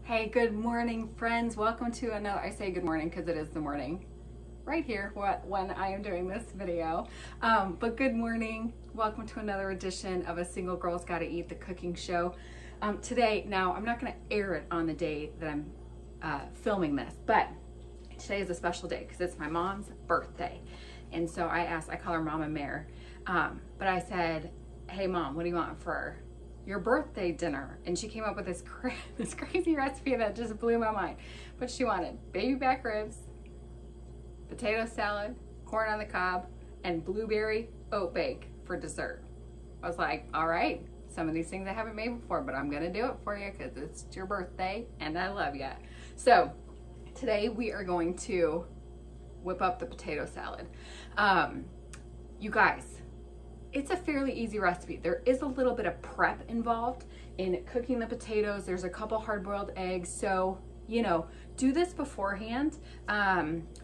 Hey, good morning, friends. Welcome to another, I say good morning because it is the morning right here when I am doing this video. But good morning. Welcome to another edition of A Single Girl's Gotta Eat, the cooking show. Today, now I'm not going to air it on the day that I'm filming this, but today is a special day because it's my mom's birthday. And so I call her Mama Mare, but I said, hey Mom, what do you want for your birthday dinner? And she came up with this crazy recipe that just blew my mind. But she wanted baby back ribs, potato salad, corn on the cob, and blueberry oat bake for dessert. I was like, all right, some of these things I haven't made before, but I'm gonna do it for you because it's your birthday and I love you. So today we are going to whip up the potato salad. You guys, it's a fairly easy recipe. There is a little bit of prep involved in cooking the potatoes. There's a couple hard-boiled eggs. So, you know, do this beforehand.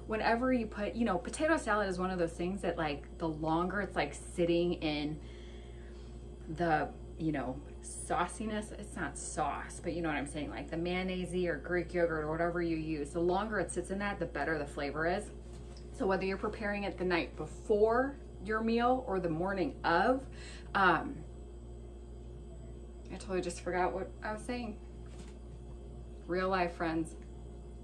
Whenever you put, you know, potato salad is one of those things that like the longer it's like sitting in the, you know, sauciness, it's not sauce, but you know what I'm saying? Like the mayonnaise or Greek yogurt or whatever you use, the longer it sits in that, the better the flavor is. So whether you're preparing it the night before your meal or the morning of, I totally just forgot what I was saying. Real life, friends,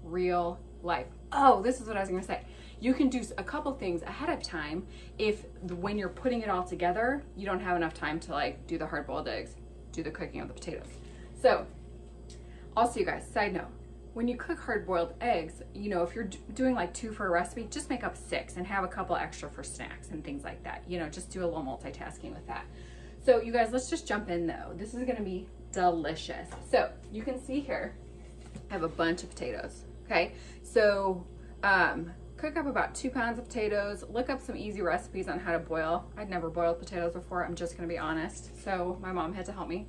real life. Oh, this is what I was gonna say. You can do a couple things ahead of time if when you're putting it all together, you don't have enough time to like do the hard-boiled eggs, do the cooking of the potatoes. So also, you guys, side note, when you cook hard-boiled eggs, you know, if you're doing like 2 for a recipe, just make up 6 and have a couple extra for snacks and things like that. You know, just do a little multitasking with that. So you guys, let's just jump in though. This is gonna be delicious. So you can see here, I have a bunch of potatoes, okay? So cook up about 2 pounds of potatoes. Look up some easy recipes on how to boil. I'd never boiled potatoes before, I'm just gonna be honest. So my mom had to help me.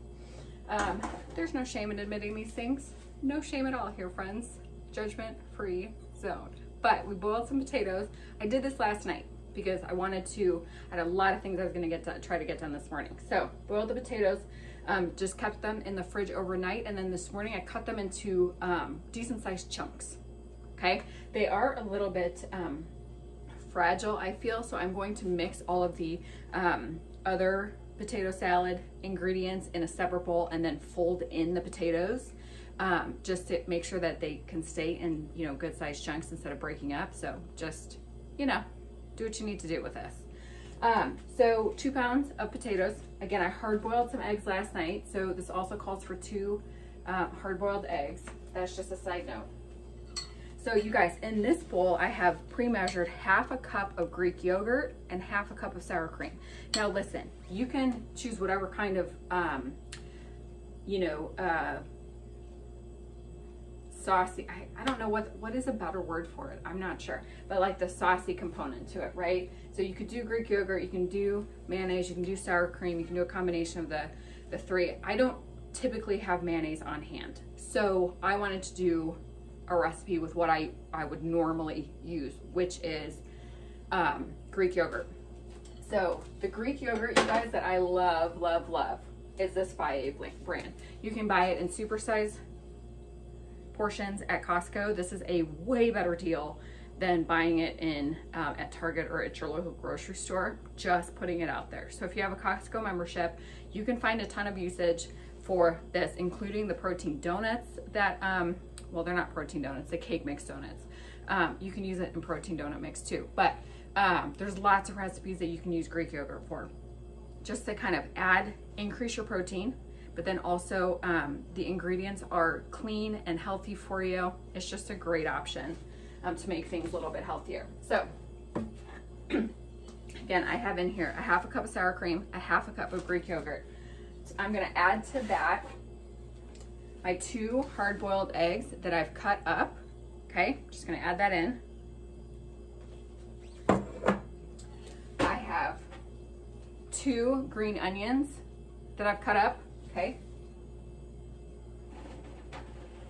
There's no shame in admitting these things. No shame at all here, friends. Judgment-free zone. But we boiled some potatoes. I did this last night because I had a lot of things I was gonna try to get done this morning. So boiled the potatoes, just kept them in the fridge overnight, and then this morning I cut them into decent sized chunks, okay? They are a little bit fragile, I feel, so I'm going to mix all of the other potato salad ingredients in a separate bowl and then fold in the potatoes. Just to make sure that they can stay in, you know, good sized chunks instead of breaking up. So just, you know, do what you need to do with this. So 2 pounds of potatoes. Again, I hard boiled some eggs last night. So this also calls for 2 hard boiled eggs. That's just a side note. So you guys, in this bowl, I have pre-measured half a cup of Greek yogurt and half a cup of sour cream. Now listen, you can choose whatever kind of, you know, saucy, I don't know what is a better word for it, I'm not sure, but like the saucy component to it, right? So you could do Greek yogurt, you can do mayonnaise, you can do sour cream, you can do a combination of the 3. I don't typically have mayonnaise on hand, so I wanted to do a recipe with what I would normally use, which is Greek yogurt. So the Greek yogurt, you guys, that I love, love, love is this 5A brand. You can buy it in supersize portions at Costco. This is a way better deal than buying it in at Target or at your local grocery store. Just putting it out there. So if you have a Costco membership, you can find a ton of usage for this, including the protein donuts that, well, they're not protein donuts, the cake mix donuts. You can use it in protein donut mix too. But there's lots of recipes that you can use Greek yogurt for, just to kind of increase your protein. But then also the ingredients are clean and healthy for you. It's just a great option to make things a little bit healthier. So again, I have in here a half a cup of sour cream, a half a cup of Greek yogurt. So I'm gonna add to that my 2 hard-boiled eggs that I've cut up, okay? Just gonna add that in. I have 2 green onions that I've cut up, okay?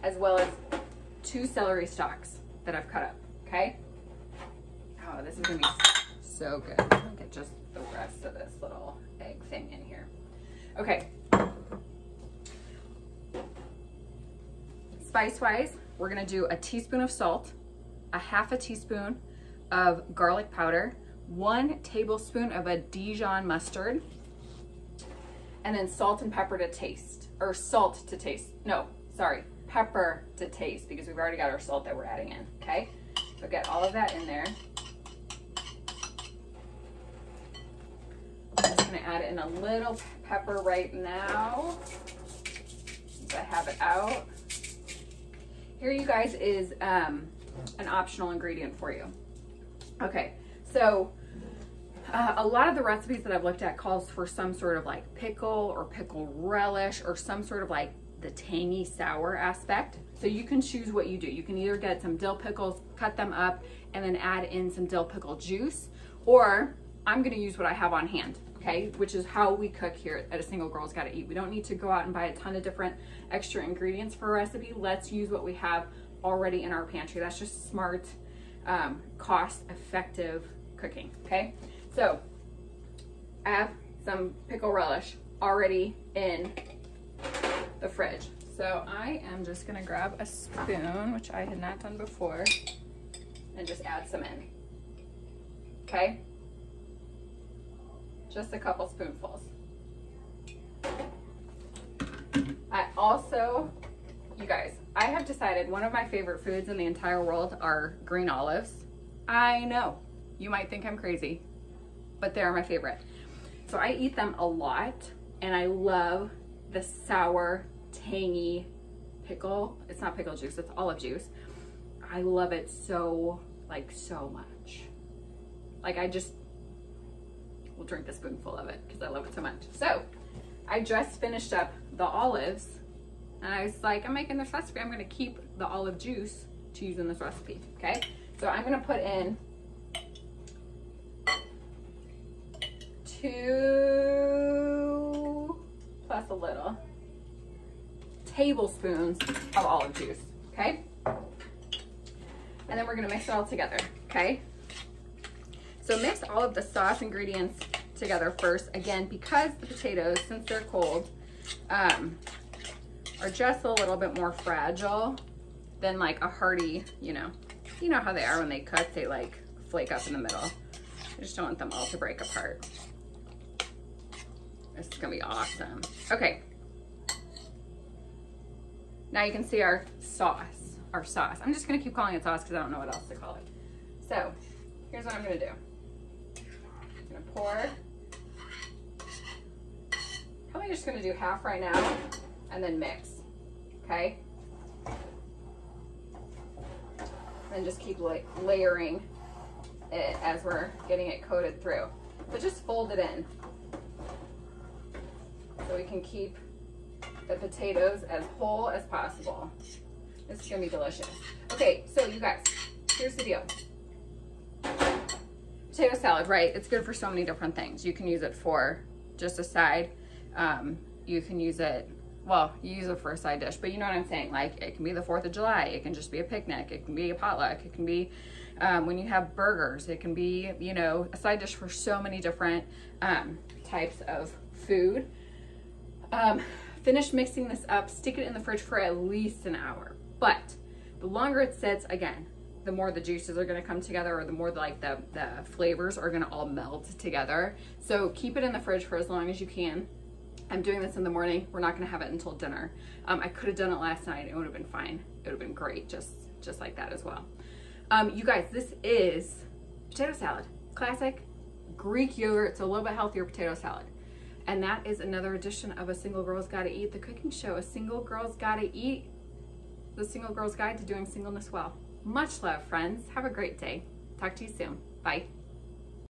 As well as 2 celery stalks that I've cut up, okay? Oh, this is gonna be so good. I'll get just the rest of this little egg thing in here. Okay. Spice-wise, we're gonna do a teaspoon of salt, a half a teaspoon of garlic powder, 1 tablespoon of a Dijon mustard, and then salt and pepper to taste, or salt to taste. No, sorry, pepper to taste, because we've already got our salt that we're adding in, okay? So get all of that in there. I'm just gonna add in a little pepper right now, since I have it out. Here, you guys, is an optional ingredient for you. Okay, so a lot of the recipes that I've looked at calls for some sort of like pickle or pickle relish or some sort of like the tangy sour aspect. So you can choose what you do. You can either get some dill pickles, cut them up, and then add in some dill pickle juice, or I'm gonna use what I have on hand, okay? Which is how we cook here at A Single Girl's Gotta Eat. We don't need to go out and buy a ton of different extra ingredients for a recipe. Let's use what we have already in our pantry. That's just smart, cost-effective cooking, okay? So I have some pickle relish already in the fridge. So I am just gonna grab a spoon, which I had not done before, and just add some in, okay? Just a couple spoonfuls. I also, you guys, I have decided one of my favorite foods in the entire world are green olives. I know, you might think I'm crazy, but they're my favorite. So I eat them a lot, and I love the sour, tangy pickle. It's not pickle juice, it's olive juice. I love it so, like, so much. Like, I just will drink a spoonful of it because I love it so much. So I just finished up the olives, and I was like, I'm making this recipe, I'm gonna keep the olive juice to use in this recipe, okay? So I'm gonna put in 2 plus a little tablespoons of olive juice, okay? And then we're gonna mix it all together, okay? So mix all of the sauce ingredients together first. Again, because the potatoes, since they're cold, are just a little bit more fragile than like a hearty, you know how they are when they cook, they like flake up in the middle. I just don't want them all to break apart. This is gonna be awesome. Okay. Now you can see our sauce. I'm just gonna keep calling it sauce because I don't know what else to call it. So here's what I'm gonna do. I'm gonna pour. Probably just gonna do half right now and then mix, okay? And just keep layering it as we're getting it coated through. But just fold it in so we can keep the potatoes as whole as possible. This is gonna be delicious. Okay, so you guys, here's the deal. Potato salad, right? It's good for so many different things. You can use it for just a side. You can use it, well, you use it for a side dish, but you know what I'm saying? Like, it can be the 4th of July. It can just be a picnic. It can be a potluck. It can be when you have burgers. It can be, you know, a side dish for so many different types of food. Finish mixing this up. Stick it in the fridge for at least an hour. But the longer it sits, again, the more the juices are gonna come together, or the more like the flavors are gonna all meld together. So keep it in the fridge for as long as you can. I'm doing this in the morning. We're not gonna have it until dinner. I could have done it last night. It would have been fine. It would have been great, just like that as well. You guys, this is potato salad. Classic Greek yogurt. It's a little bit healthier potato salad. And that is another edition of A Single Girl's Gotta Eat, the cooking show. A Single Girl's Gotta Eat, the Single Girl's Guide to Doing Singleness Well. Much love, friends. Have a great day. Talk to you soon. Bye.